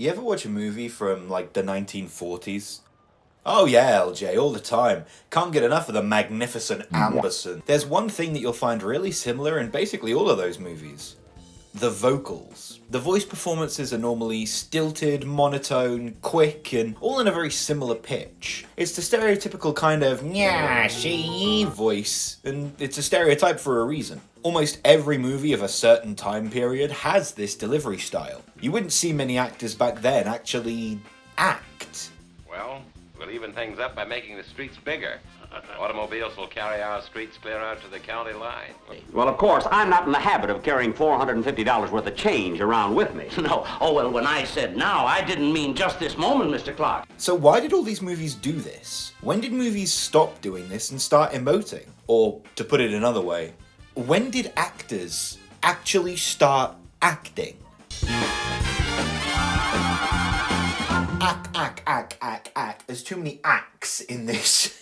You ever watch a movie from, like, the 1940s? Oh yeah, LJ, all the time. Can't get enough of the magnificent Amberson. There's one thing that you'll find really similar in basically all of those movies. The vocals. The voice performances are normally stilted, monotone, quick, and all in a very similar pitch. It's the stereotypical kind of "nya, she" voice, and it's a stereotype for a reason. Almost every movie of a certain time period has this delivery style. You wouldn't see many actors back then actually act. Well, we'll even things up by making the streets bigger. Automobiles will carry our streets clear out to the county line. Well, of course, I'm not in the habit of carrying $450 worth of change around with me. No. Oh, well, when I said now, I didn't mean just this moment, Mr. Clark. So why did all these movies do this? When did movies stop doing this and start emoting? Or, to put it another way, when did actors actually start acting? Act. There's too many acts in this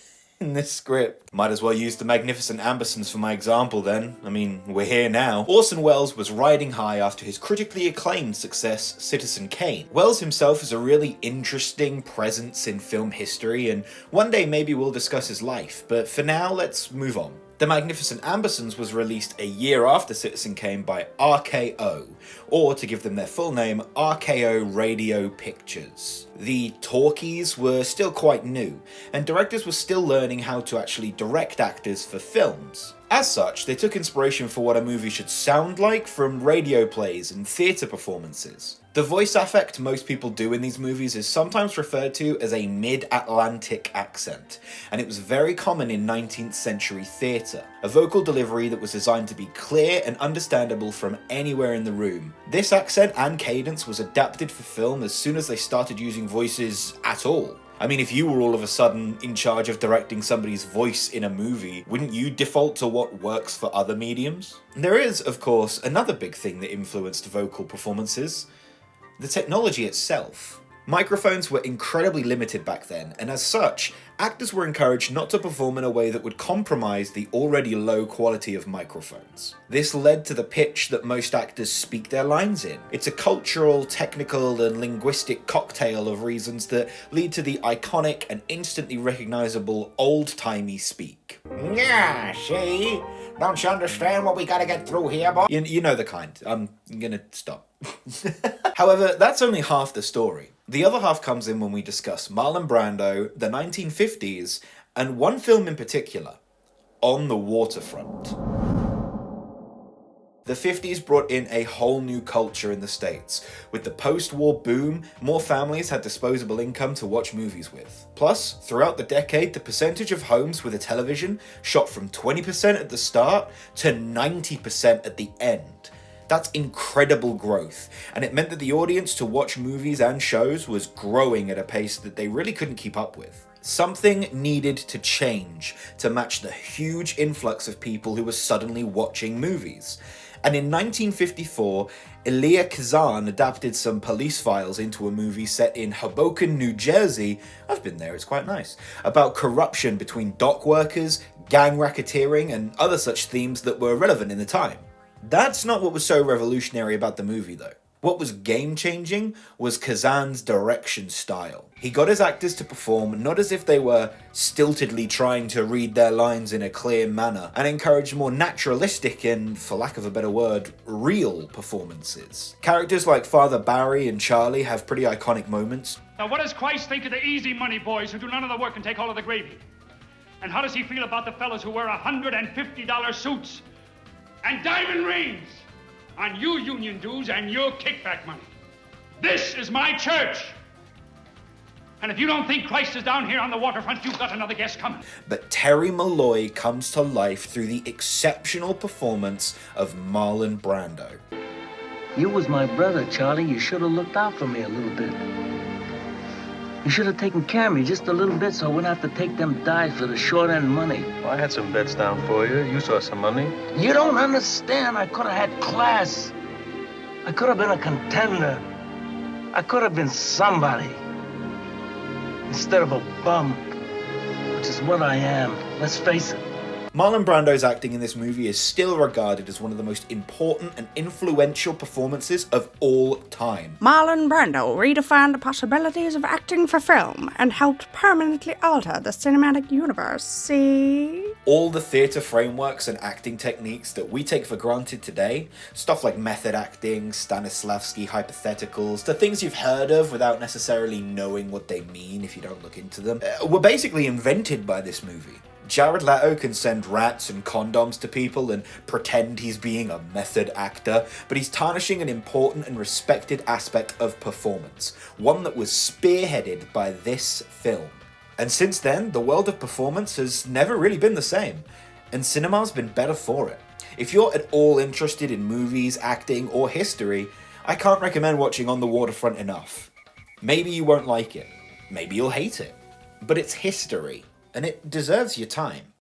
script. Might as well use the magnificent Ambersons for my example then. I mean, we're here now. Orson Welles was riding high after his critically acclaimed success, Citizen Kane. Welles himself is a really interesting presence in film history, and one day maybe we'll discuss his life, but for now, let's move on. The Magnificent Ambersons was released a year after Citizen Kane by RKO, or to give them their full name, RKO Radio Pictures. The talkies were still quite new, and directors were still learning how to actually direct actors for films. As such, they took inspiration for what a movie should sound like from radio plays and theatre performances. The voice affect most people do in these movies is sometimes referred to as a mid-Atlantic accent, and it was very common in 19th century theatre, a vocal delivery that was designed to be clear and understandable from anywhere in the room. This accent and cadence was adapted for film as soon as they started using voices at all. I mean, if you were all of a sudden in charge of directing somebody's voice in a movie, wouldn't you default to what works for other mediums? There is, of course, another big thing that influenced vocal performances: the technology itself. Microphones were incredibly limited back then, and as such, actors were encouraged not to perform in a way that would compromise the already low quality of microphones. This led to the pitch that most actors speak their lines in. It's a cultural, technical, and linguistic cocktail of reasons that lead to the iconic and instantly recognizable old-timey speak. Yeah, see? Don't you understand what we gotta get through here, boy? You know the kind. I'm gonna stop. However, that's only half the story. The other half comes in when we discuss Marlon Brando, the 1950s, and one film in particular, On the Waterfront. The 50s brought in a whole new culture in the States. With the post-war boom, more families had disposable income to watch movies with. Plus, throughout the decade, the percentage of homes with a television shot from 20% at the start to 90% at the end. That's incredible growth, and it meant that the audience to watch movies and shows was growing at a pace that they really couldn't keep up with. Something needed to change to match the huge influx of people who were suddenly watching movies. And in 1954, Elia Kazan adapted some police files into a movie set in Hoboken, New Jersey — I've been there, it's quite nice — about corruption between dock workers, gang racketeering, and other such themes that were relevant in the time. That's not what was so revolutionary about the movie, though. What was game-changing was Kazan's direction style. He got his actors to perform not as if they were stiltedly trying to read their lines in a clear manner, and encouraged more naturalistic and, for lack of a better word, real performances. Characters like Father Barry and Charlie have pretty iconic moments. Now what does Christ think of the easy money boys who do none of the work and take all of the gravy? And how does he feel about the fellas who wear $150 suits and diamond rings on you union dues and your kickback money? This is my church. And if you don't think Christ is down here on the waterfront, you've got another guest coming. But Terry Malloy comes to life through the exceptional performance of Marlon Brando. You was my brother, Charlie. You should have looked out for me a little bit. You should have taken care of me just a little bit so I wouldn't have to take them dives for the short end money. Well, I had some bets down for you. You saw some money. You don't understand. I could have had class. I could have been a contender. I could have been somebody. Instead of a bum, which is what I am. Let's face it. Marlon Brando's acting in this movie is still regarded as one of the most important and influential performances of all time. Marlon Brando redefined the possibilities of acting for film and helped permanently alter the cinematic universe. See? All the theatre frameworks and acting techniques that we take for granted today, stuff like method acting, Stanislavski hypotheticals, the things you've heard of without necessarily knowing what they mean if you don't look into them, were basically invented by this movie. Jared Leto can send rats and condoms to people and pretend he's being a method actor, but he's tarnishing an important and respected aspect of performance, one that was spearheaded by this film. And since then, the world of performance has never really been the same, and cinema's been better for it. If you're at all interested in movies, acting, or history, I can't recommend watching On the Waterfront enough. Maybe you won't like it, maybe you'll hate it, but it's history, and it deserves your time.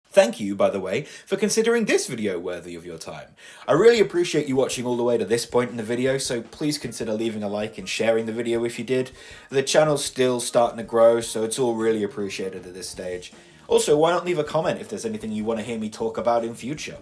Thank you, by the way, for considering this video worthy of your time. I really appreciate you watching all the way to this point in the video, so please consider leaving a like and sharing the video if you did. The channel's still starting to grow, so it's all really appreciated at this stage. Also, why not leave a comment if there's anything you want to hear me talk about in future?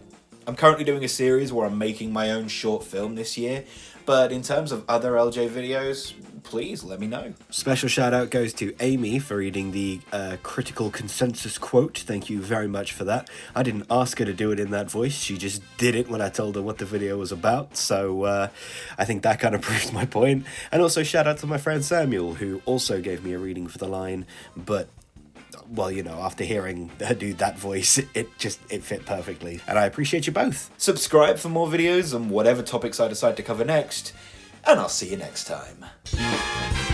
I'm currently doing a series where I'm making my own short film this year, but in terms of other LJ videos, please let me know. Special shout out goes to Amy for reading the critical consensus quote. Thank you very much for that. I didn't ask her to do it in that voice, she just did it when I told her what the video was about, so I think that kind of proves my point. And also shout out to my friend Samuel, who also gave me a reading for the line, but well, you know, after hearing her do that voice, it fit perfectly. And I appreciate you both. Subscribe for more videos on whatever topics I decide to cover next, and I'll see you next time.